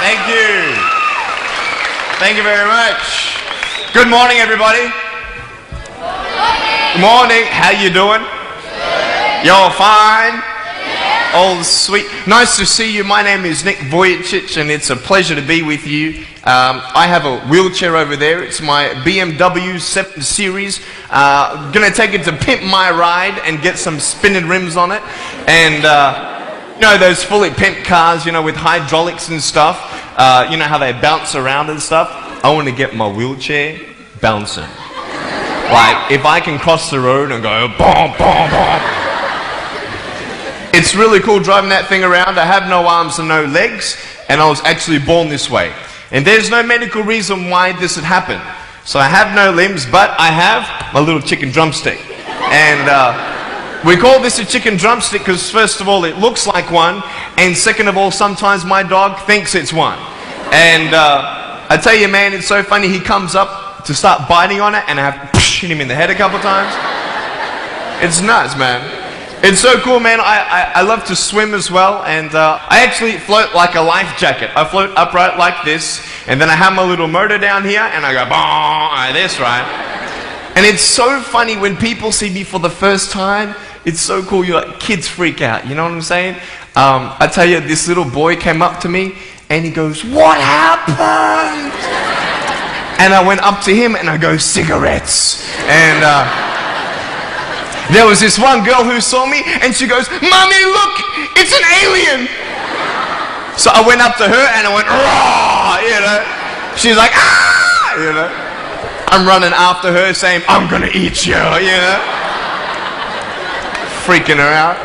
Thank you. Thank you very much. Good morning, everybody. Good morning. How you doing? You're fine? Oh, sweet. Nice to see you. My name is Nick Vujicic, and it's a pleasure to be with you. I have a wheelchair over there. It's my BMW 7 Series. Gonna take it to pimp my ride and get some spinning rims on it. And, you know, those fully pimped cars, you know, with hydraulics and stuff. You know how they bounce around and stuff? I want to get my wheelchair bouncing. Like, if I can cross the road and go, boom, boom, boom. It's really cool driving that thing around. I have no arms and no legs, and I was actually born this way. And there's no medical reason why this had happened. So I have no limbs, but I have my little chicken drumstick. And we call this a chicken drumstick because first of all, it looks like one, and second of all, sometimes my dog thinks it's one. And I tell you, man, it's so funny. He comes up to start biting on it, and I have to hit him in the head a couple times. It's nuts, man. It's so cool, man. I love to swim as well, and I actually float like a life jacket. I float upright like this, and then I have my little motor down here, and I go, like this, right? And it's so funny when people see me for the first time. It's so cool. You're like, kids freak out, you know what I'm saying? I tell you, this little boy came up to me, and he goes, "What happened?" And I went up to him, and I go, "Cigarettes." And there was this one girl who saw me, and she goes, "Mommy, look, it's an alien." So I went up to her, and I went, "Raw," you know. She's like, "Ah," you know. I'm running after her, saying, "I'm gonna eat you," you know. Freaking her out.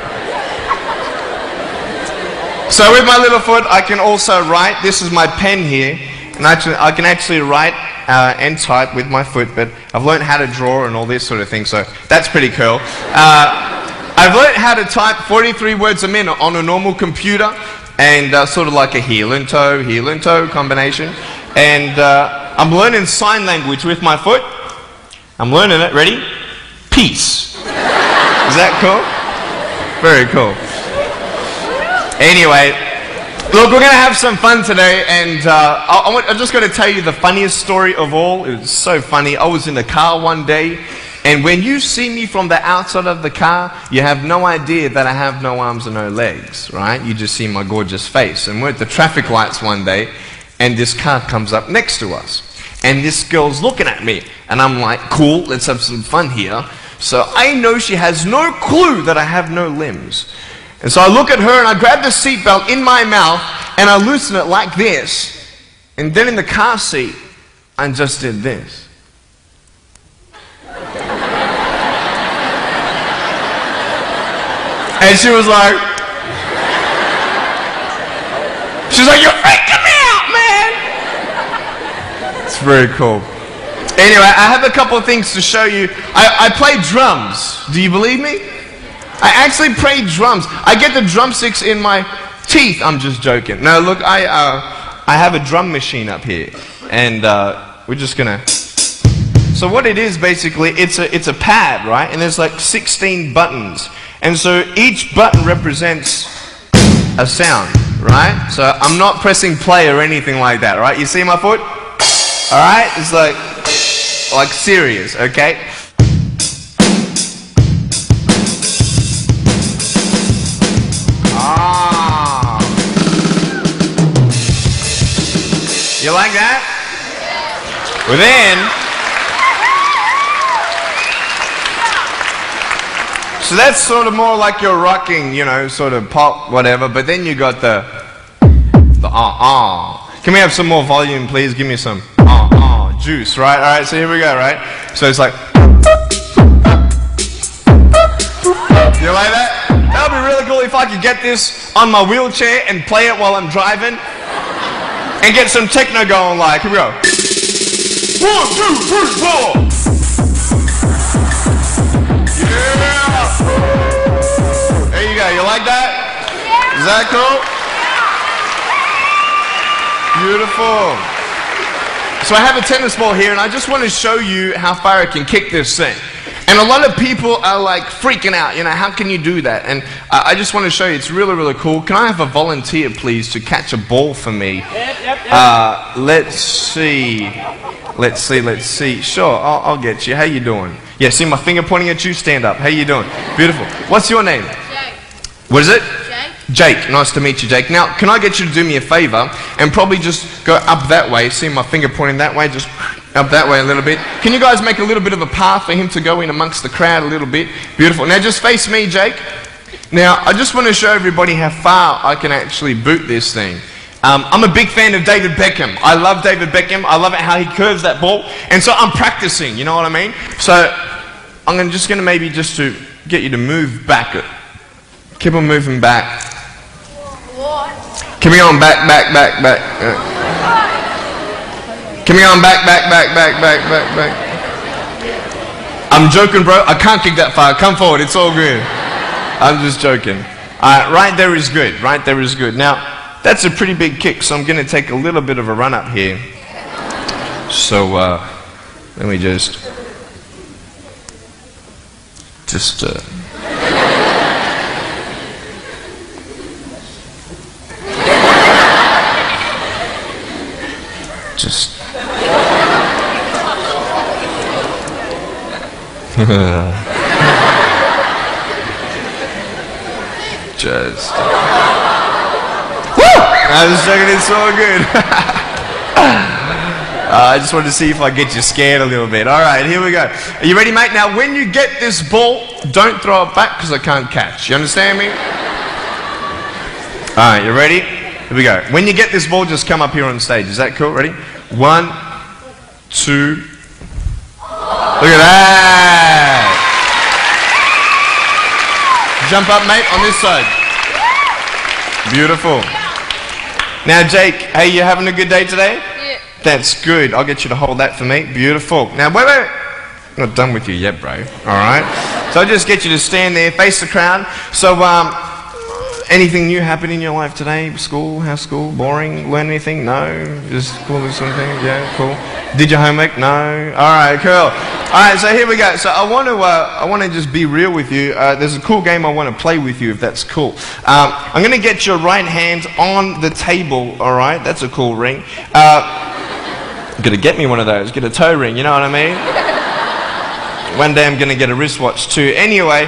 So with my little foot, I can also write. This is my pen here, and I can actually write and type with my foot, but I've learned how to draw and all this sort of thing, so that's pretty cool. I've learned how to type 43 words a minute on a normal computer, and sort of like a heel and toe combination. And I'm learning sign language with my foot. I'm learning it. Ready? Peace. Is that cool? Very cool. Anyway, look, we're going to have some fun today, and I'm just going to tell you the funniest story of all. It was so funny. I was in the car one day, and when you see me from the outside of the car, you have no idea that I have no arms and no legs, right? You just see my gorgeous face. And we're at the traffic lights one day, and this car comes up next to us. And this girl's looking at me, and I'm like, cool, let's have some fun here. So I know she has no clue that I have no limbs. And so I look at her, and I grab the seatbelt in my mouth, and I loosen it like this. And then in the car seat, I just did this. And she was like, "You're freaking me out, man." It's very cool. Anyway, I have a couple of things to show you. I play drums. Do you believe me? I actually play drums. I get the drumsticks in my teeth. I'm just joking. No, look, I have a drum machine up here, and we're just gonna. So what it is basically, it's a pad, right? And there's like 16 buttons, and so each button represents a sound, right? So I'm not pressing play or anything like that, right? You see my foot? All right, it's like serious, okay? You like that? Well then, so that's sort of more like your rocking, you know, sort of pop, whatever, but then you got the Can we have some more volume, please? Give me some juice, right? Alright, so here we go, right? So it's like, you like that? That would be really cool if I could get this on my wheelchair and play it while I'm driving. And get some techno going, like, here we go. 1, 2, 3, 4. Yeah! There you go, you like that? Is that cool? Beautiful. So I have a tennis ball here, and I just want to show you how far I can kick this thing. And a lot of people are like freaking out, you know, how can you do that? And I just want to show you, it's really, really cool. Can I have a volunteer, please, to catch a ball for me? Let's see. Sure, I'll get you. How you doing? Yeah, see my finger pointing at you? Stand up. How you doing? Beautiful. What's your name? Jake. What is it? Jake. Jake. Nice to meet you, Jake. Now, can I get you to do me a favor and probably just go up that way? See my finger pointing that way? Just up that way a little bit. Can you guys make a little bit of a path for him to go in amongst the crowd a little bit? Beautiful. Now just face me, Jake. Now I just want to show everybody how far I can actually boot this thing. I'm a big fan of David Beckham. I love David Beckham. I love it how he curves that ball. And so I'm practicing, you know what I mean? So I'm just going to maybe just to get you to move back. Keep on moving back. Keep on back. Come on, back. I'm joking, bro. I can't kick that far. Come forward. It's all good. I'm just joking. Right there is good. Right there is good. Now, that's a pretty big kick, so I'm going to take a little bit of a run up here. So, let me just I was joking, it's all good. I just wanted to see if I get you scared a little bit. Alright, here we go. Are you ready, mate? Now, when you get this ball, don't throw it back because I can't catch. You understand me? Alright, you ready? Here we go. When you get this ball, just come up here on stage. Is that cool? Ready? 1, 2. Look at that. Jump up, mate, on this side. Beautiful. Now, Jake, hey, you having a good day today? Yeah. That's good. I'll get you to hold that for me. Beautiful. Now, wait. I'm not done with you yet, bro. Alright? So I'll just get you to stand there, face the crowd. So, anything new happen in your life today? School? How's school? Boring? Learn anything? No? Just cool or something? Yeah, cool. Did your homework? No? Alright, cool. Alright, so here we go. So I want to just be real with you. There's a cool game I want to play with you, if that's cool. I'm going to get your right hand on the table, alright? That's a cool ring. You're going to get me one of those. Get a toe ring, you know what I mean? One day I'm going to get a wristwatch too. Anyway,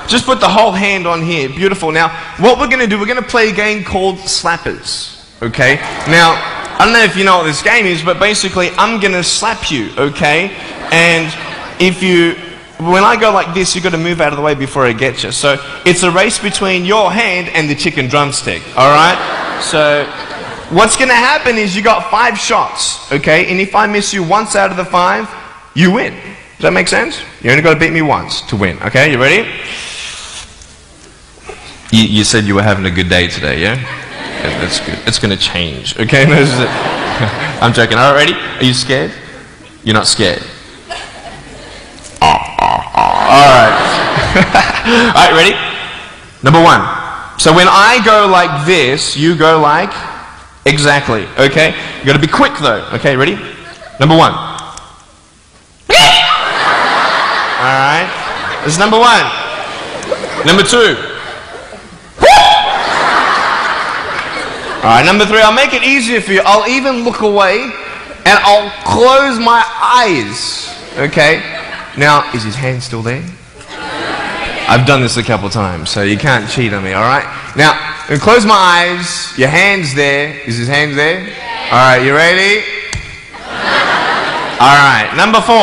just put the whole hand on here. Beautiful. Now, what we're going to do, we're going to play a game called Slappers. Okay? Now, I don't know if you know what this game is, but basically, I'm going to slap you, okay? And when I go like this, you've got to move out of the way before I get you. So, it's a race between your hand and the chicken drumstick, alright? So, what's going to happen is you got 5 shots, okay? And if I miss you once out of the 5, you win. Does that make sense? You only got to beat me once to win, okay? You ready? You said you were having a good day today, yeah? Yeah, that's good. It's going to change, okay? I'm joking. All right, ready? Are you scared? You're not scared? All right. All right, ready? Number 1. So when I go like this, you go like exactly, okay? You got to be quick though, okay? Ready? Number 1. All right. This is number 1. Number 2. Alright, number 3, I'll make it easier for you. I'll even look away and I'll close my eyes. Okay? Now, is his hand still there? I've done this a couple times, so you can't cheat on me, alright? Now, I'm going to close my eyes. Your hand's there. Is his hand there? Alright, you ready? Alright, number 4.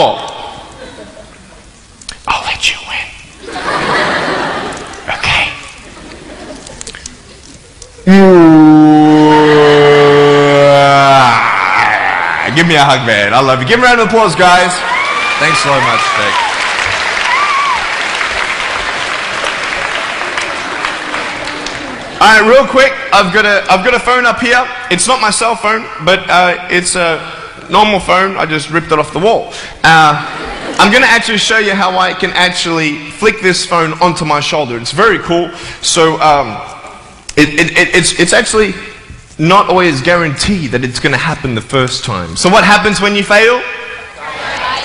I'll let you win. Okay? Give me a hug, man. I love you. Give him a round of applause, guys. Thanks so much, Jake. All right, real quick. I've got a phone up here. It's not my cell phone, but it's a normal phone. I just ripped it off the wall. I'm going to actually show you how I can actually flick this phone onto my shoulder. It's very cool. So it's actually not always guaranteed that it's going to happen the first time. So what happens when you fail?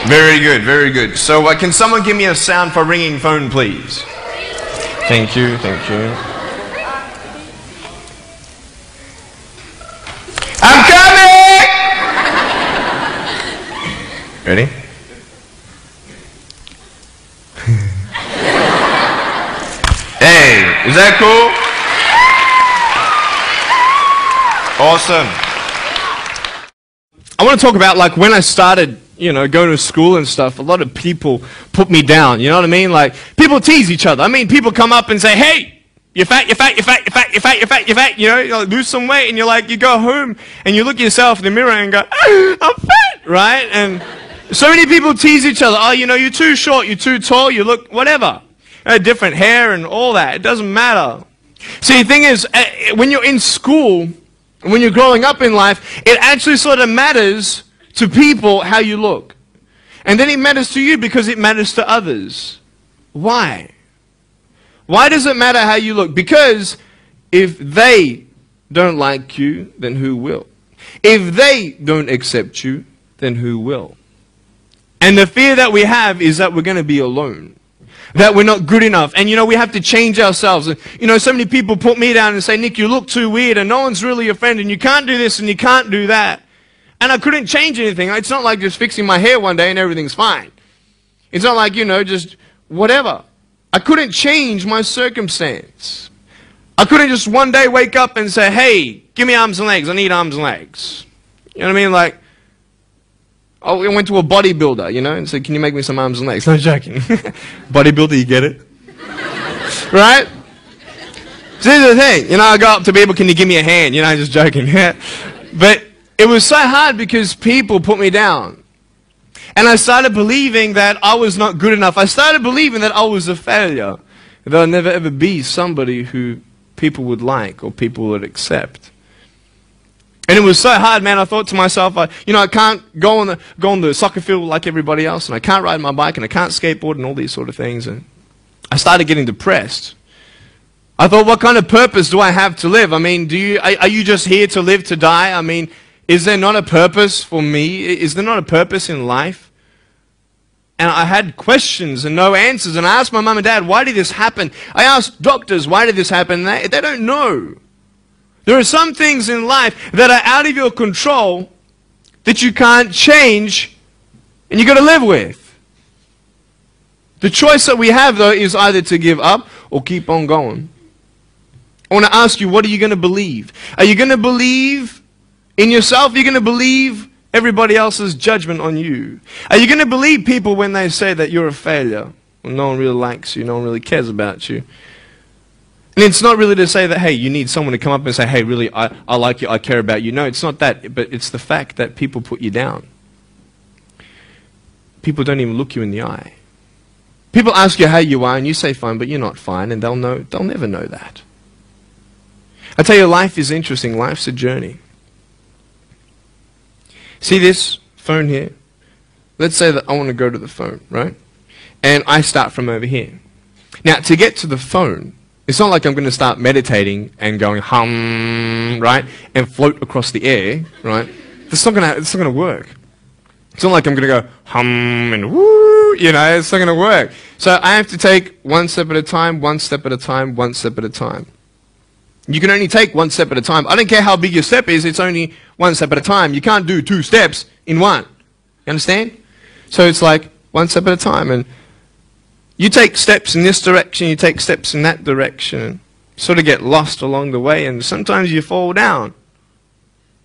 Very good, very good. So can someone give me a sound for ringing phone, please? Thank you, thank you. I'm coming! Ready? Hey, is that cool? Awesome. I want to talk about like when I started, you know, going to school and stuff. A lot of people put me down, you know what I mean? Like people tease each other. I mean, people come up and say, hey, you're fat, you're fat, you're fat, you're fat, you're fat, you're fat, you're fat. You know, you like, lose some weight, and you're like, you go home and you look at yourself in the mirror and go, I'm fat, right? And so many people tease each other. Oh, you know, you're too short, you're too tall, you look whatever. Different hair and all that. It doesn't matter. See, the thing is, when you're in school, when you're growing up in life, it actually sort of matters to people how you look. And then it matters to you because it matters to others. Why? Why does it matter how you look? Because if they don't like you, then who will? If they don't accept you, then who will? And the fear that we have is that we're going to be alone. That we're not good enough. And, you know, we have to change ourselves. And, you know, so many people put me down and say, Nick, you look too weird and no one's really your friend and you can't do this and you can't do that. And I couldn't change anything. It's not like just fixing my hair one day and everything's fine. It's not like, you know, just whatever. I couldn't change my circumstance. I couldn't just one day wake up and say, hey, give me arms and legs. I need arms and legs. You know what I mean? Like, I went to a bodybuilder, you know, and said, can you make me some arms and legs? No joking. Bodybuilder, you get it? Right? So here's the thing. You know, I go up to people, can you give me a hand? You know, just joking. But it was so hard because people put me down. And I started believing that I was not good enough. I started believing that I was a failure. That I'd never ever be somebody who people would like or people would accept. And it was so hard, man. I thought to myself, you know, I can't go on the soccer field like everybody else, and I can't ride my bike, and I can't skateboard, and all these sort of things. And I started getting depressed. I thought, what kind of purpose do I have to live? I mean, are you just here to live to die? I mean, is there not a purpose for me? Is there not a purpose in life? And I had questions and no answers. And I asked my mum and dad, why did this happen? I asked doctors, why did this happen? They don't know. There are some things in life that are out of your control that you can't change and you've got to live with. The choice that we have, though, is either to give up or keep on going. I want to ask you, what are you going to believe? Are you going to believe in yourself? Are you going to believe everybody else's judgment on you? Are you going to believe people when they say that you're a failure? When no one really likes you, no one really cares about you. And it's not really to say that, hey, you need someone to come up and say, hey, really, I like you, I care about you. No, it's not that, but it's the fact that people put you down. People don't even look you in the eye. People ask you how you are, and you say fine, but you're not fine, and they'll never know that. I tell you, life is interesting. Life's a journey. See this phone here? Let's say that I want to go to the phone, right? And I start from over here. Now, to get to the phone, it's not like I'm going to start meditating and going hum, right, and float across the air, right? It's not going to work. It's not like I'm going to go hum and woo, you know, it's not going to work. So I have to take one step at a time, one step at a time, one step at a time. You can only take one step at a time. I don't care how big your step is, it's only one step at a time. You can't do 2 steps in one. You understand? So it's like one step at a time, and you take steps in this direction, you take steps in that direction, and sort of get lost along the way, and sometimes you fall down.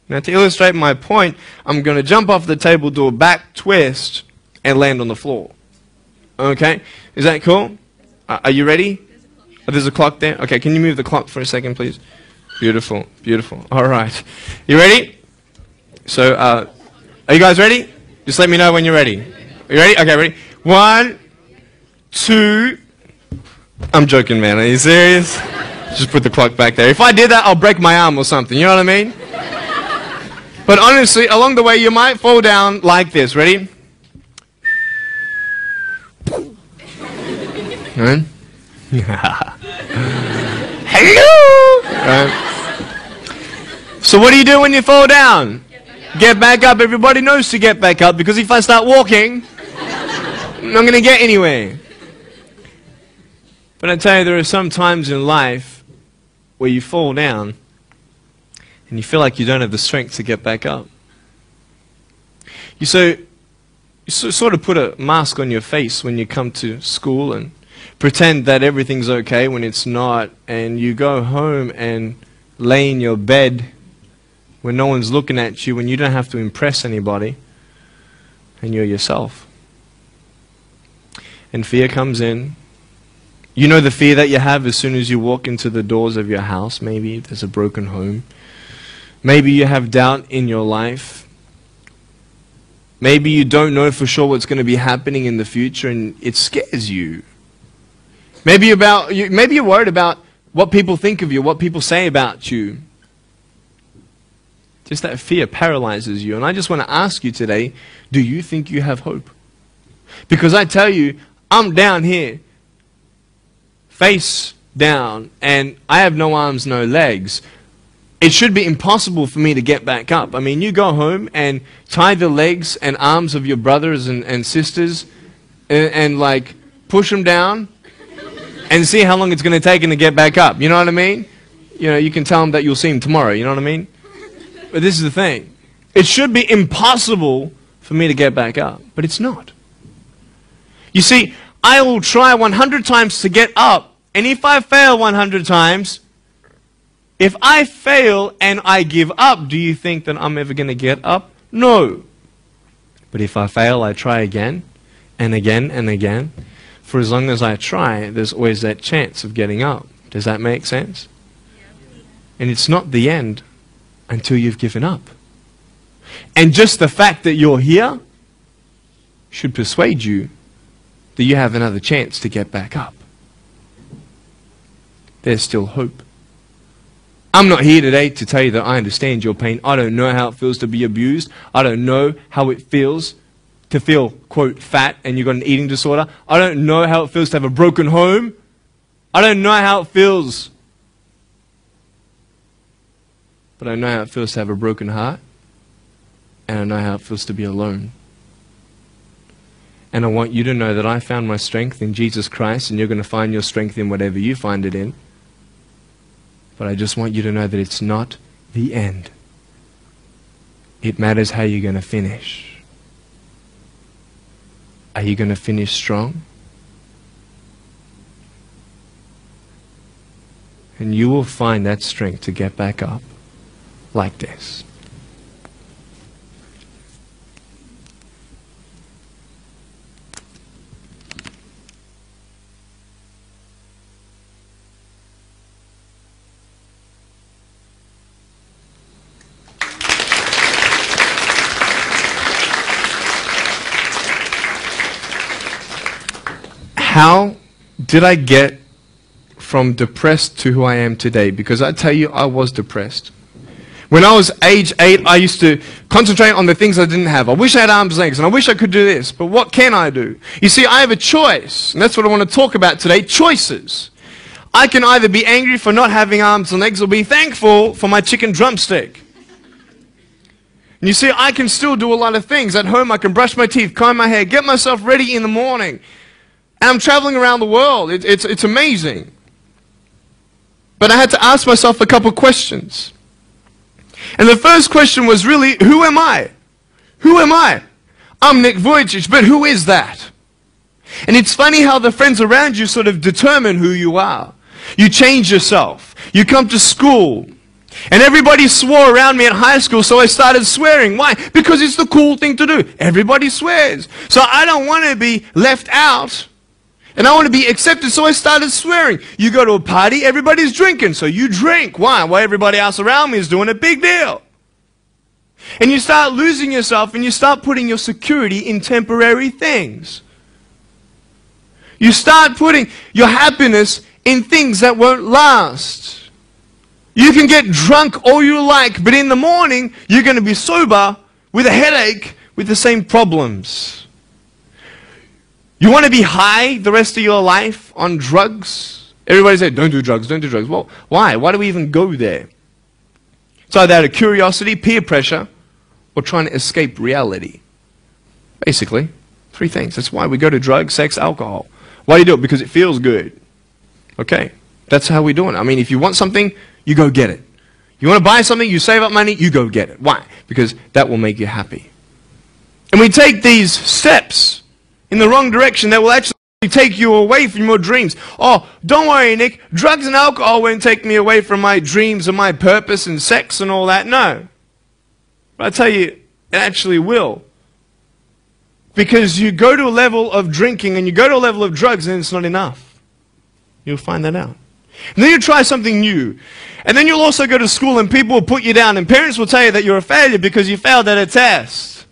Now, to illustrate my point, I'm going to jump off the table, do a back twist, and land on the floor. Okay? Is that cool? Are you ready? Oh, there's a clock there? Okay, can you move the clock for a second, please? Beautiful, beautiful. All right. You ready? So, are you guys ready? Just let me know when you're ready. Are you ready? Okay, ready? 1, 2. I'm joking, man. Are you serious? Just put the clock back there. If I did that, I'll break my arm or something. You know what I mean? But honestly, along the way, you might fall down like this. Ready? Right? Hello! Right. So what do you do when you fall down? Get back up. Everybody knows to get back up, because if I start walking, I'm not going to get anywhere. But I tell you, there are some times in life where you fall down and you feel like you don't have the strength to get back up. You sort of put a mask on your face when you come to school and pretend that everything's okay when it's not, and you go home and lay in your bed when no one's looking at you, when you don't have to impress anybody, and you're yourself. And fear comes in. You know the fear that you have as soon as you walk into the doors of your house. Maybe there's a broken home. Maybe you have doubt in your life. Maybe you don't know for sure what's going to be happening in the future and it scares you. Maybe you're worried about what people think of you, what people say about you. Just that fear paralyzes you. And I just want to ask you today, do you think you have hope? Because I tell you, I'm down here, face down, and I have no arms, no legs. It should be impossible for me to get back up. I mean, you go home and tie the legs and arms of your brothers and sisters and like push them down and see how long it's going to take them to get back up. You know what I mean? You know, you can tell them that you'll see them tomorrow. You know what I mean? But this is the thing. It should be impossible for me to get back up, but it's not. You see, I will try 100 times to get up, and if I fail 100 times, if I fail and I give up, do you think that I'm ever going to get up? No. But if I fail, I try again and again and again. For as long as I try, there's always that chance of getting up. Does that make sense? And it's not the end until you've given up. And just the fact that you're here should persuade you that you have another chance to get back up. There's still hope. I'm not here today to tell you that I understand your pain. I don't know how it feels to be abused. I don't know how it feels to feel, quote, fat and you've got an eating disorder. I don't know how it feels to have a broken home. I don't know how it feels. But I know how it feels to have a broken heart. And I know how it feels to be alone. And I want you to know that I found my strength in Jesus Christ, and you're going to find your strength in whatever you find it in. But I just want you to know that it's not the end. It matters how you're going to finish. Are you going to finish strong? And you will find that strength to get back up like this. How did I get from depressed to who I am today? Because I tell you, I was depressed. When I was age 8, I used to concentrate on the things I didn't have. I wish I had arms and legs, and I wish I could do this, but what can I do? You see, I have a choice, and that's what I want to talk about today, choices. I can either be angry for not having arms and legs or be thankful for my chicken drumstick. And you see, I can still do a lot of things. At home, I can brush my teeth, comb my hair, get myself ready in the morning. And I'm traveling around the world. It's amazing. But I had to ask myself a couple questions. And the first question was really, who am I? Who am I? I'm Nick Vujicic, but who is that? And it's funny how the friends around you sort of determine who you are. You change yourself. You come to school. And everybody swore around me in high school, so I started swearing. Why? Because it's the cool thing to do. Everybody swears. So I don't want to be left out. And I want to be accepted, so I started swearing. You go to a party, everybody's drinking, so you drink. Why? Well, everybody else around me is doing a big deal. And you start losing yourself, and you start putting your security in temporary things. You start putting your happiness in things that won't last. You can get drunk all you like, but in the morning, you're going to be sober with a headache with the same problems. You want to be high the rest of your life on drugs? Everybody said, don't do drugs, don't do drugs. Well, why? Why do we even go there? It's either out of curiosity, peer pressure, or trying to escape reality. Basically, Three things. That's why we go to drugs, sex, alcohol. Why do you do it? Because it feels good. Okay. That's how we do it. I mean, if you want something, you go get it. You want to buy something, you save up money, you go get it. Why? Because that will make you happy. And we take these steps in the wrong direction that will actually take you away from your dreams. Oh, don't worry, Nick. Drugs and alcohol won't take me away from my dreams and my purpose and sex and all that. No. But I tell you, it actually will. Because you go to a level of drinking and you go to a level of drugs and it's not enough. You'll find that out. And then you try something new. And then you'll also go to school and people will put you down and parents will tell you that you're a failure because you failed at a test.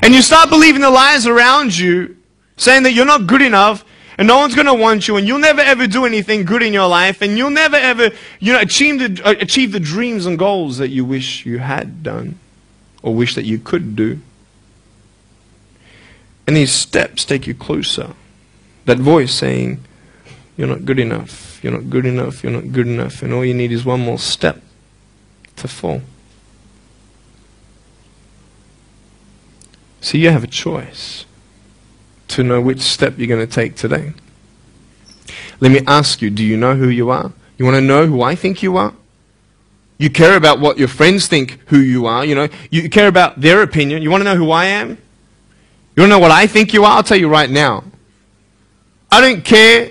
And you start believing the lies around you saying that you're not good enough and no one's going to want you and you'll never ever do anything good in your life and you'll never ever achieve the dreams and goals that you wish you had done or wish that you could do. And these steps take you closer. That voice saying, you're not good enough, you're not good enough, you're not good enough, and all you need is one more step to fall. So you have a choice to know which step you're going to take today. Let me ask you, do you know who you are? You want to know who I think you are? You care about what your friends think who you are, you care about their opinion. You want to know who I am? You want to know what I think you are? I'll tell you right now. I don't care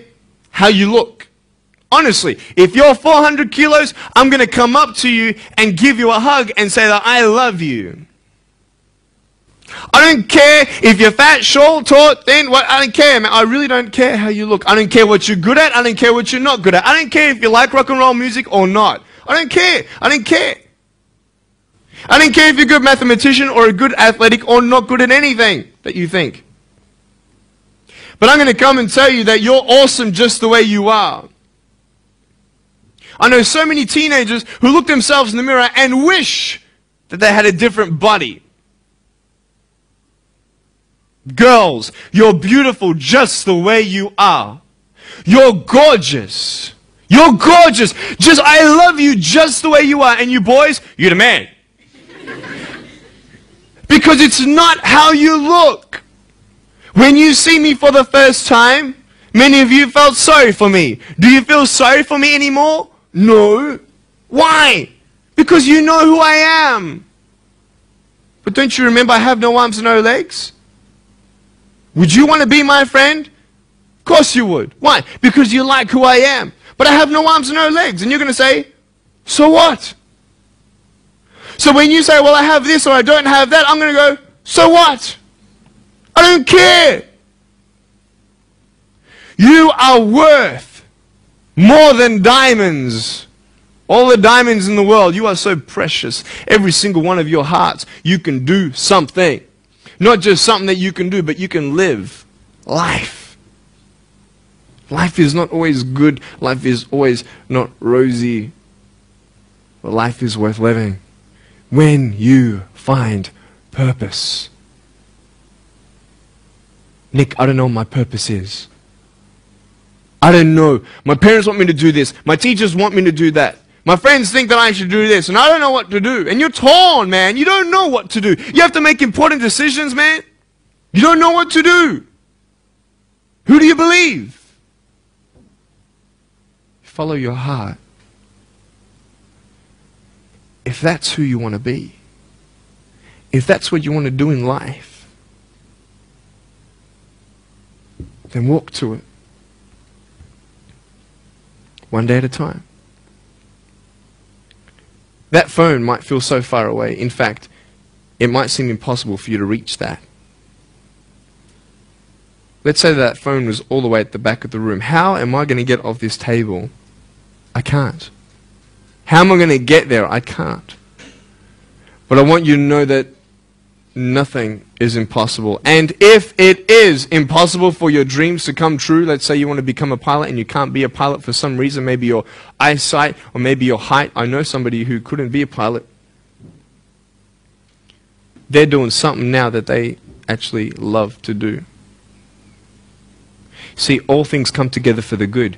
how you look. Honestly, if you're 400 kilos, I'm going to come up to you and give you a hug and say that I love you. I don't care if you're fat, short, tall, thin, I don't care, man. I really don't care how you look. I don't care what you're good at. I don't care what you're not good at. I don't care if you like rock and roll music or not. I don't care. I don't care. I don't care if you're a good mathematician or a good athletic or not good at anything that you think. But I'm going to come and tell you that you're awesome just the way you are. I know so many teenagers who look themselves in the mirror and wish that they had a different body. Girls, you're beautiful just the way you are. You're gorgeous. You're gorgeous. I love you just the way you are. And you boys, you're the man. Because it's not how you look. When you see me for the first time, many of you felt sorry for me. Do you feel sorry for me anymore? No. Why? Because you know who I am. But don't you remember I have no arms and no legs? Would you want to be my friend? Of course you would. Why? Because you like who I am. But I have no arms and no legs. And you're going to say, so what? So when you say, well, I have this or I don't have that, I'm going to go, so what? I don't care. You are worth more than diamonds. All the diamonds in the world, you are so precious. Every single one of your hearts, you can do something. Not just something that you can do, but you can live life. Life is not always good. Life is always not rosy. But life is worth living when you find purpose. Nick, I don't know what my purpose is. I don't know. My parents want me to do this. My teachers want me to do that. My friends think that I should do this, and I don't know what to do. And you're torn, man. You don't know what to do. You have to make important decisions, man. You don't know what to do. Who do you believe? Follow your heart. If that's who you want to be, if that's what you want to do in life, then walk to it. One day at a time. That phone might feel so far away. In fact, it might seem impossible for you to reach that. Let's say that phone was all the way at the back of the room. How am I going to get off this table? I can't. How am I going to get there? I can't. But I want you to know that nothing is impossible. And if it is impossible for your dreams to come true, let's say you want to become a pilot and you can't be a pilot for some reason, maybe your eyesight or maybe your height. I know somebody who couldn't be a pilot. They're doing something now that they actually love to do. See, all things come together for the good.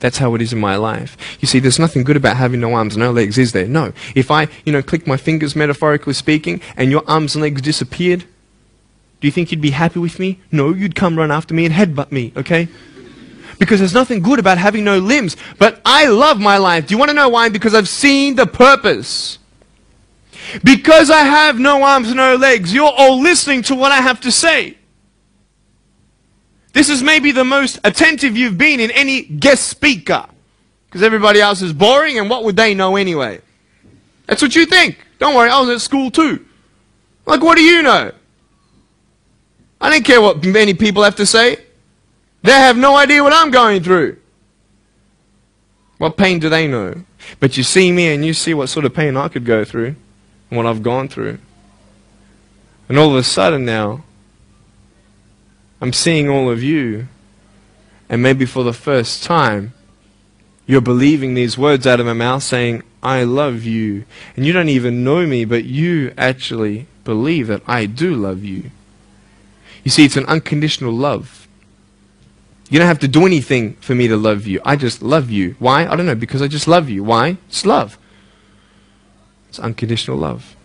That's how it is in my life. You see, there's nothing good about having no arms, no legs, is there? No. If I, click my fingers, metaphorically speaking, and your arms and legs disappeared, Do you think you'd be happy with me? No, you'd come run after me and headbutt me, okay? Because there's nothing good about having no limbs. But I love my life. Do you want to know why? Because I've seen the purpose. Because I have no arms, no legs, you're all listening to what I have to say. This is maybe the most attentive you've been in any guest speaker. Because everybody else is boring, and what would they know anyway? That's what you think. Don't worry, I was at school too. Like, what do you know? I don't care what many people have to say. They have no idea what I'm going through. What pain do they know? But you see me and you see what sort of pain I could go through and what I've gone through. And all of a sudden now, I'm seeing all of you, and maybe for the first time, you're believing these words out of my mouth saying, I love you. And you don't even know me, but you actually believe that I do love you. You see, it's an unconditional love. You don't have to do anything for me to love you. I just love you. Why? I don't know, because I just love you. Why? It's love. It's unconditional love.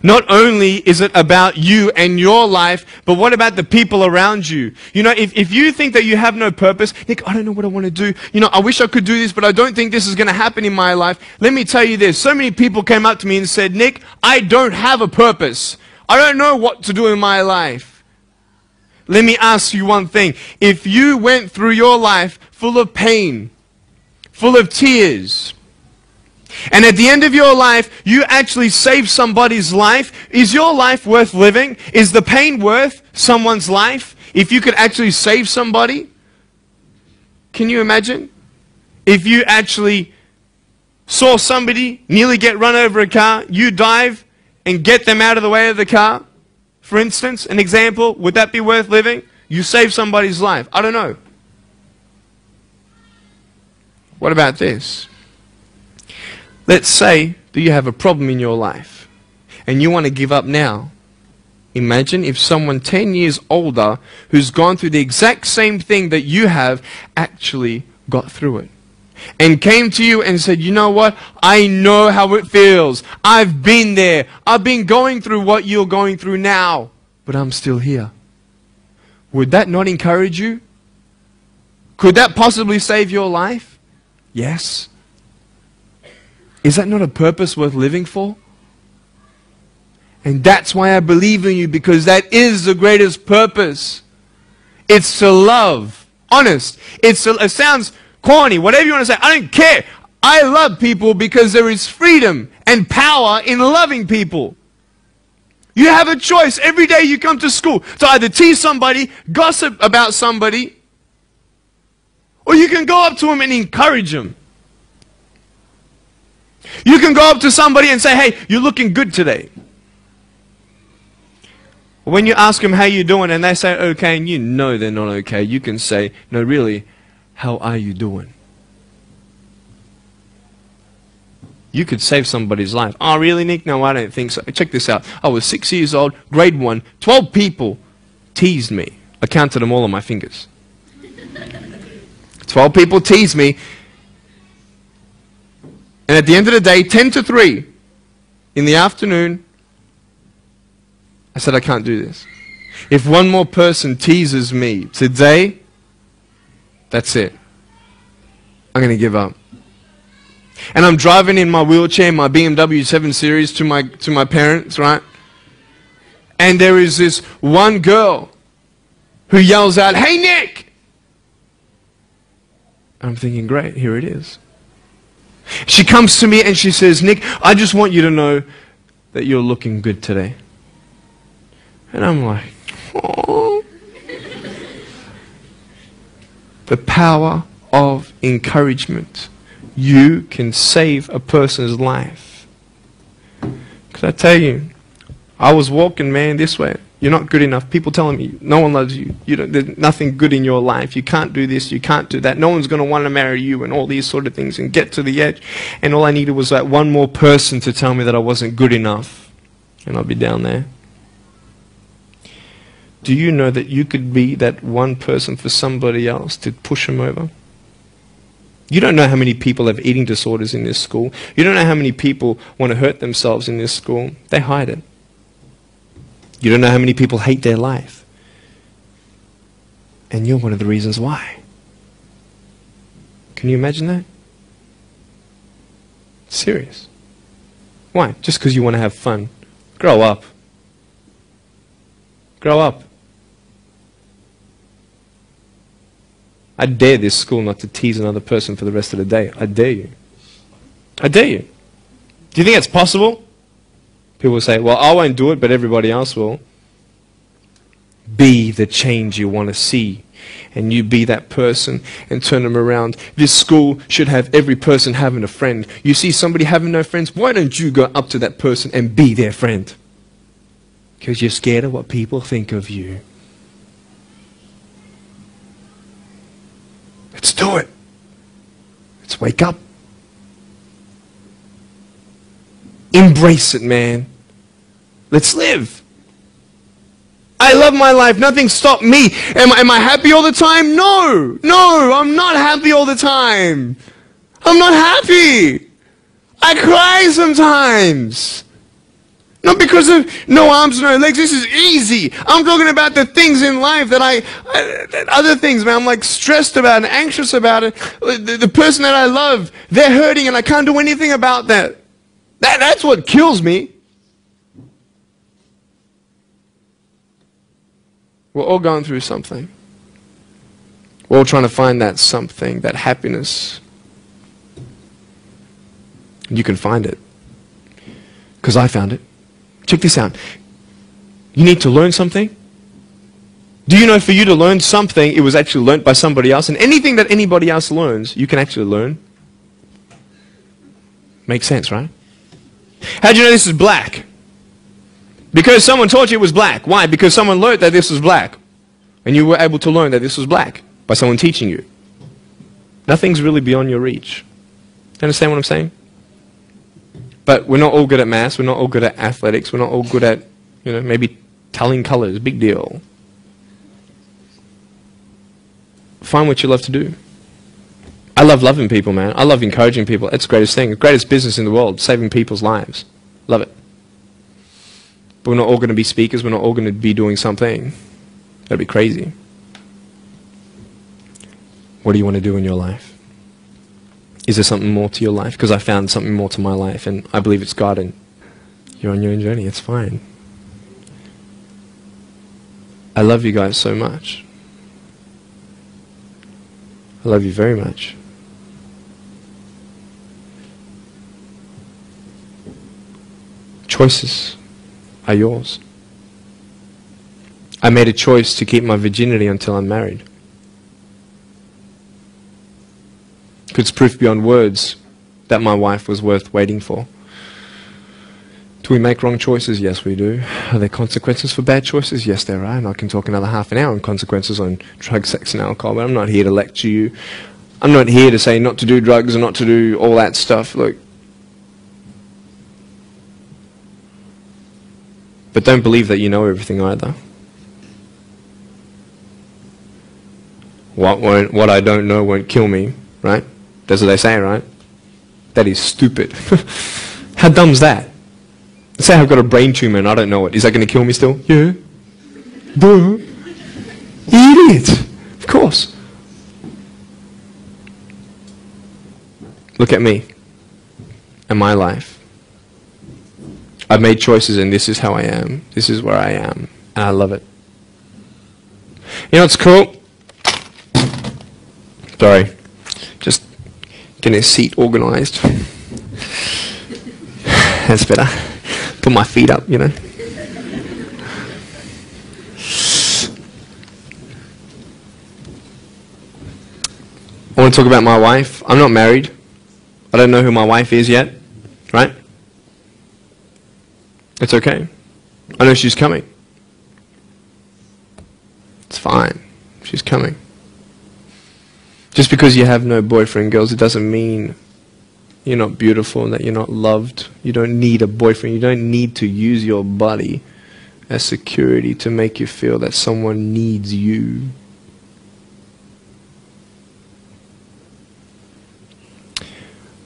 Not only is it about you and your life, but what about the people around you? You know, if you think that you have no purpose, Nick, I don't know what I want to do. You know, I wish I could do this, but I don't think this is going to happen in my life. Let me tell you this. So many people came up to me and said, Nick, I don't have a purpose. I don't know what to do in my life. Let me ask you one thing. If you went through your life full of pain, full of tears, and at the end of your life, you actually saved somebody's life, is your life worth living? Is the pain worth someone's life? If you could actually save somebody? Can you imagine? If you actually saw somebody nearly get run over a car, you dive and get them out of the way of the car, for instance, an example, would that be worth living? You save somebody's life. I don't know. What about this? Let's say that you have a problem in your life and you want to give up now. Imagine if someone 10 years older who's gone through the exact same thing that you have actually got through it and came to you and said, you know what? I know how it feels. I've been there. I've been going through what you're going through now, but I'm still here. Would that not encourage you? Could that possibly save your life? Yes. Is that not a purpose worth living for? And that's why I believe in you, because that is the greatest purpose. It's to love. Honest. It sounds corny, whatever you want to say. I don't care. I love people because there is freedom and power in loving people. You have a choice every day you come to school to either tease somebody, gossip about somebody, or you can go up to them and encourage them. You can go up to somebody and say, hey, you're looking good today. When you ask them how you doing and they say okay and you know they're not okay, you can say, no really, how are you doing? You could save somebody's life. Oh really, Nick? No, I don't think so. Check this out. I was 6 years old, grade 1, 12 people teased me. I counted them all on my fingers. 12 people teased me. And at the end of the day, 10 to 3 in the afternoon, I said, I can't do this. If one more person teases me today, that's it. I'm going to give up. And I'm driving in my wheelchair, my BMW 7 Series to my parents, right? And there is this one girl who yells out, hey Nick! I'm thinking, great, here it is. She comes to me and she says, Nick, I just want you to know that you're looking good today. And I'm like, oh. The power of encouragement. You can save a person's life. Could I tell you, I was walking, man, this way. You're not good enough. People telling me, no one loves you. There's nothing good in your life. You can't do this, you can't do that. No one's going to want to marry you and all these sort of things and get to the edge. And all I needed was that one more person to tell me that I wasn't good enough. And I'll be down there. Do you know that you could be that one person for somebody else to push them over? You don't know how many people have eating disorders in this school. You don't know how many people want to hurt themselves in this school. They hide it. You don't know how many people hate their life. And you're one of the reasons why. Can you imagine that? Serious. Why? Just because you want to have fun. Grow up. Grow up. I dare this school not to tease another person for the rest of the day. I dare you. I dare you. Do you think it's possible? People will say, well, I won't do it, but everybody else will. Be the change you want to see. And you be that person and turn them around. This school should have every person having a friend. You see somebody having no friends, why don't you go up to that person and be their friend? Because you're scared of what people think of you. Let's do it. Let's wake up. Embrace it, man. Let's live. I love my life. Nothing stopped me. Am I happy all the time? No. No, I'm not happy all the time. I'm not happy. I cry sometimes. Not because of no arms, no legs. This is easy. I'm talking about the things in life that other things, man, I'm like stressed about and anxious about it. The person that I love, they're hurting and I can't do anything about that. That's what kills me. We're all going through something. We're all trying to find that something, that happiness. You can find it. Because I found it. Check this out. You need to learn something. Do you know for you to learn something, it was actually learnt by somebody else? And anything that anybody else learns, you can actually learn. Makes sense, right? How do you know this is black? Because someone taught you it was black. Why? Because someone learned that this was black. And you were able to learn that this was black by someone teaching you. Nothing's really beyond your reach. Understand what I'm saying? But we're not all good at maths. We're not all good at athletics. We're not all good at, maybe telling colors. Big deal. Find what you love to do. I love loving people, man. I love encouraging people. It's the greatest thing. The greatest business in the world. Saving people's lives. Love it. But we're not all going to be speakers. We're not all going to be doing something. That'd be crazy. What do you want to do in your life? Is there something more to your life? Because I found something more to my life, and I believe it's God, and you're on your own journey. It's fine. I love you guys so much. I love you very much. Choices are yours. I made a choice to keep my virginity until I'm married. It's proof beyond words that my wife was worth waiting for. Do we make wrong choices? Yes, we do. Are there consequences for bad choices? Yes, there are. And I can talk another half an hour on consequences on drugs, sex, and alcohol, but I'm not here to lecture you. I'm not here to say not to do drugs and not to do all that stuff. Look. But don't believe that you know everything either. What I don't know won't kill me, right? That's what they say, right? That is stupid. How dumb's that? Let's say I've got a brain tumor and I don't know it. Is that going to kill me still? Yeah. Duh. Idiot. Of course. Look at me and my life. I've made choices and this is how I am. This is where I am. And I love it. You know what's cool? Sorry. Just getting a seat organized. That's better. Put my feet up, I want to talk about my wife. I'm not married. I don't know who my wife is yet, right? It's okay. I know she's coming. It's fine. She's coming. Just because you have no boyfriend, girls, it doesn't mean you're not beautiful and that you're not loved. You don't need a boyfriend. You don't need to use your body as security to make you feel that someone needs you.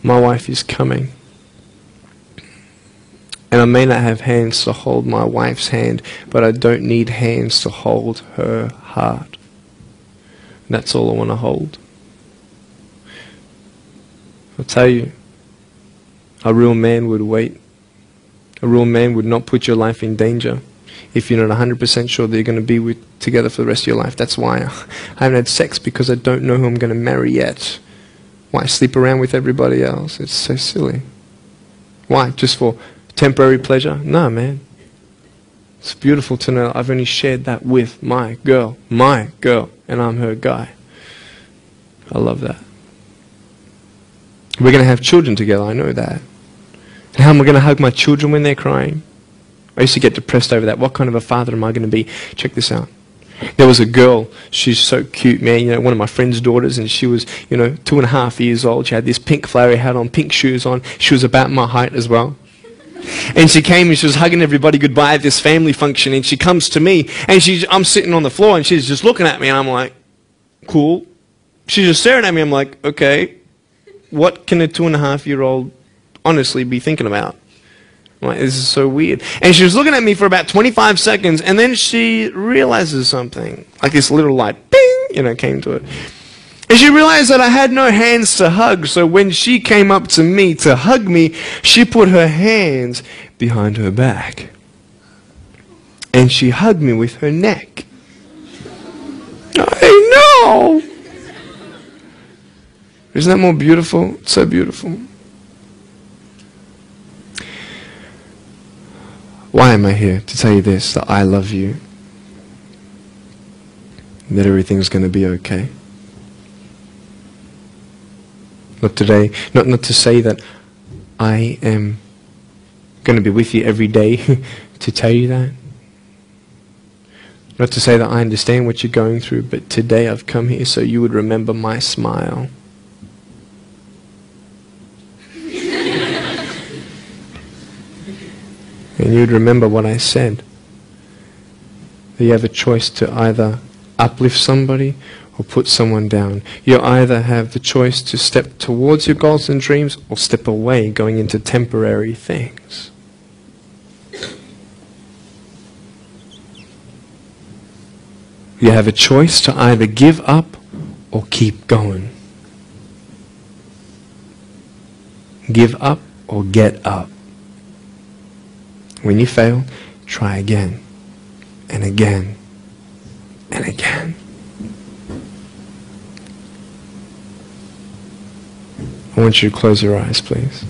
My wife is coming. And I may not have hands to hold my wife's hand, but I don't need hands to hold her heart. That's all I want to hold. I'll tell you, a real man would wait. A real man would not put your life in danger if you're not 100% sure that you're going to be together for the rest of your life. That's why I haven't had sex, because I don't know who I'm going to marry yet. Why sleep around with everybody else? It's so silly. Why? Just for temporary pleasure? No, man. It's beautiful to know I've only shared that with my girl, and I'm her guy. I love that. We're going to have children together, I know that. And how am I going to hug my children when they're crying? I used to get depressed over that. What kind of a father am I going to be? Check this out. There was a girl, she's so cute, man, you know, one of my friend's daughters, and she was, 2.5 years old. She had this pink flowery hat on, pink shoes on. She was about my height as well. And she came and she was hugging everybody goodbye at this family function, and she comes to me, and I'm sitting on the floor, and she's just looking at me, and I'm like, cool. She's just staring at me. I'm like, okay, what can a 2.5-year-old honestly be thinking about? I'm like, this is so weird. And she was looking at me for about 25 seconds, and then she realizes something. Like this little light, bing, came to it. And she realized that I had no hands to hug, so when she came up to me to hug me, she put her hands behind her back. And she hugged me with her neck. I know! Isn't that more beautiful? It's so beautiful. Why am I here? To tell you this, that I love you. That everything's going to be okay. Not today, not to say that I am going to be with you every day to tell you that. Not to say that I understand what you're going through, but today I've come here so you would remember my smile. And you'd remember what I said. That you have a choice to either uplift somebody or put someone down. You either have the choice to step towards your goals and dreams or step away, going into temporary things. You have a choice to either give up or keep going. Give up or get up. When you fail, try again, and again, and again. I want you to close your eyes, please.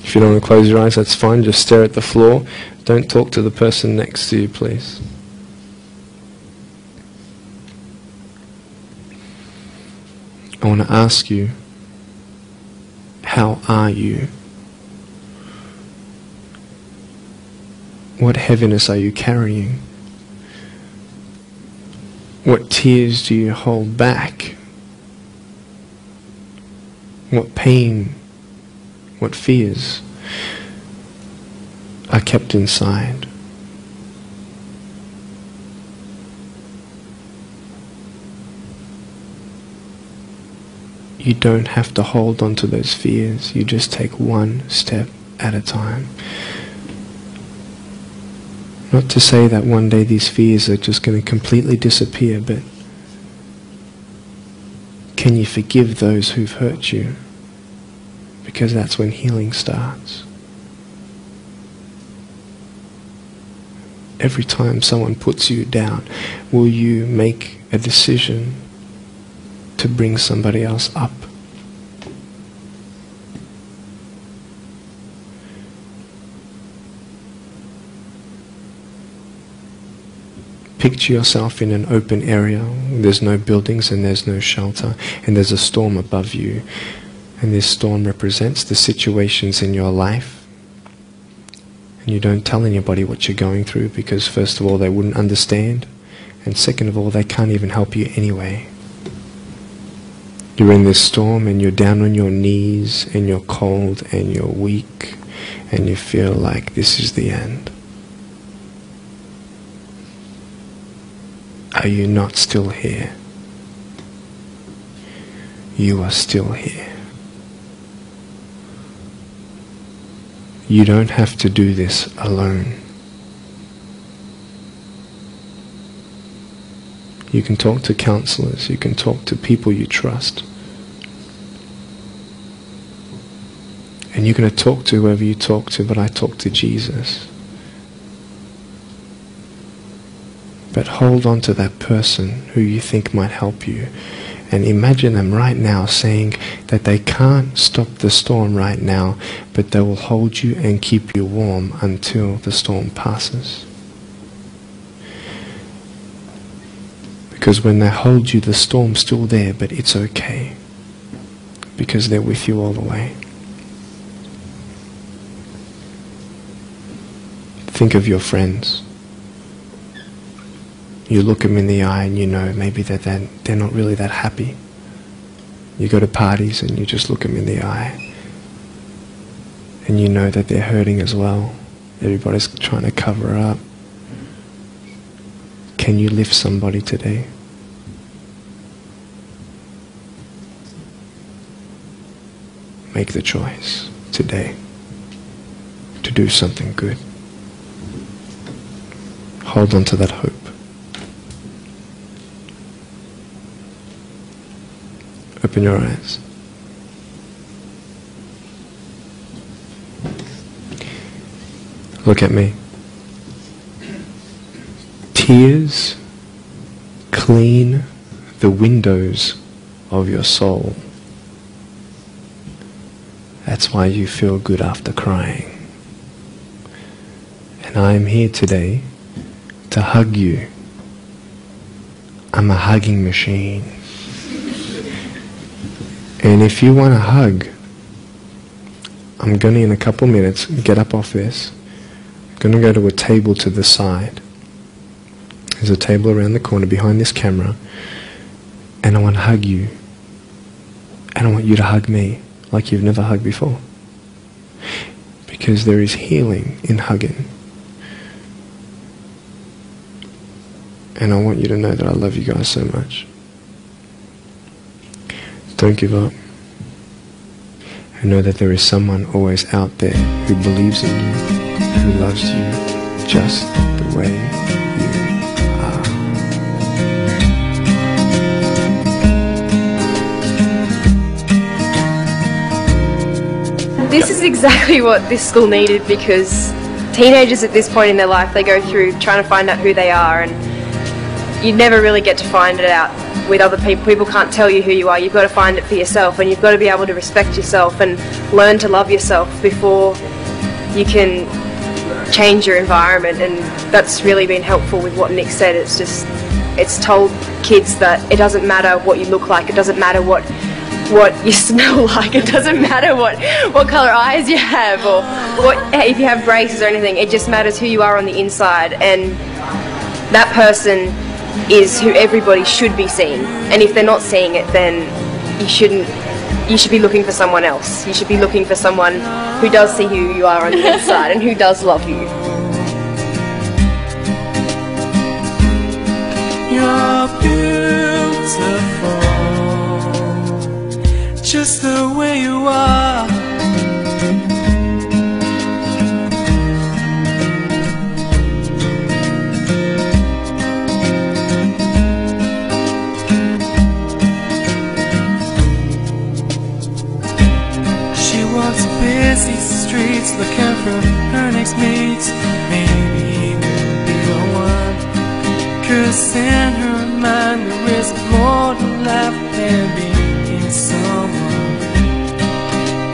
If you don't want to close your eyes, that's fine. Just stare at the floor. Don't talk to the person next to you, please. I want to ask you, how are you? What heaviness are you carrying? What tears do you hold back? What pain, what fears are kept inside? You don't have to hold on to those fears. You just take one step at a time. Not to say that one day these fears are just going to completely disappear, but can you forgive those who've hurt you? Because that's when healing starts. Every time someone puts you down, will you make a decision to bring somebody else up? Picture yourself in an open area. There's no buildings and there's no shelter, and there's a storm above you. And this storm represents the situations in your life. And you don't tell anybody what you're going through, because first of all, they wouldn't understand, and second of all, they can't even help you anyway. You're in this storm and you're down on your knees and you're cold and you're weak and you feel like this is the end. Are you not still here? You are still here. You don't have to do this alone. You can talk to counselors, you can talk to people you trust. And you're going to talk to whoever you talk to, but I talk to Jesus. But hold on to that person who you think might help you. And imagine them right now saying that they can't stop the storm right now, but they will hold you and keep you warm until the storm passes. Because when they hold you, the storm's still there, but it's okay. Because they're with you all the way. Think of your friends. You look them in the eye and you know maybe that they're not really that happy. You go to parties and you just look them in the eye. And you know that they're hurting as well. Everybody's trying to cover up. Can you lift somebody today? Make the choice today to do something good. Hold on to that hope. Open your eyes. Look at me. Tears clean the windows of your soul. That's why you feel good after crying. And I am here today to hug you. I'm a hugging machine. And if you want a hug, I'm going to, in a couple minutes, get up off this. I'm going to go to a table to the side. There's a table around the corner behind this camera. And I want to hug you. And I want you to hug me like you've never hugged before. Because there is healing in hugging. And I want you to know that I love you guys so much. Don't give up. And know that there is someone always out there who believes in you, who loves you just the way you are. This is exactly what this school needed, because teenagers at this point in their life, they go through trying to find out who they are, and you never really get to find it out with other people. People can't tell you who you are. You've got to find it for yourself, and you've got to be able to respect yourself and learn to love yourself before you can change your environment. And that's really been helpful with what Nick said. It's told kids that it doesn't matter what you look like, it doesn't matter what you smell like, it doesn't matter what colour eyes you have, or if you have braces or anything. It just matters who you are on the inside, and that person is who everybody should be seeing. And if they're not seeing it, then you should be looking for someone else. You should be looking for someone who does see who you are on the inside and who does love you. You're beautiful, just the way you are. Busy streets looking for her next mate. Maybe he will be the one, 'cause in her mind there is more to life than being someone.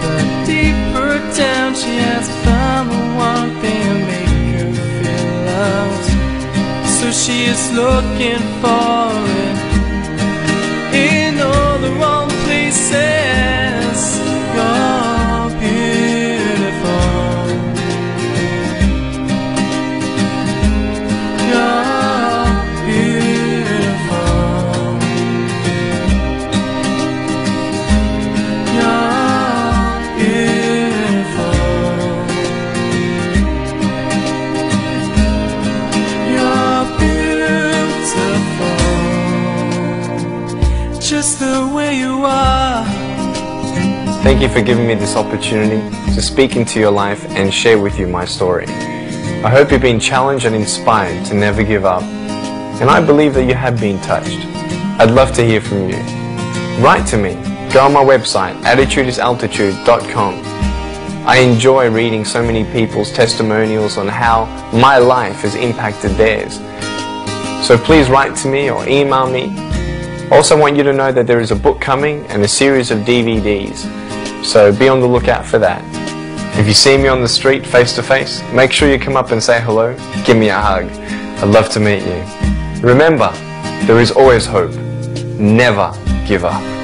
But deeper down she has found the one thing to make her feel loved. So she is looking for it in all the wrong places. You're beautiful. You're beautiful. You're beautiful. You're beautiful. Thank you for giving me this opportunity to speak into your life and share with you my story. I hope you've been challenged and inspired to never give up, and I believe that you have been touched. I'd love to hear from you. Write to me. Go on my website, attitudesaltitude.com. I enjoy reading so many people's testimonials on how my life has impacted theirs. So please write to me or email me. Also want you to know that there is a book coming and a series of DVDs. So be on the lookout for that. If you see me on the street face to face, make sure you come up and say hello. Give me a hug. I'd love to meet you. Remember, there is always hope. Never give up.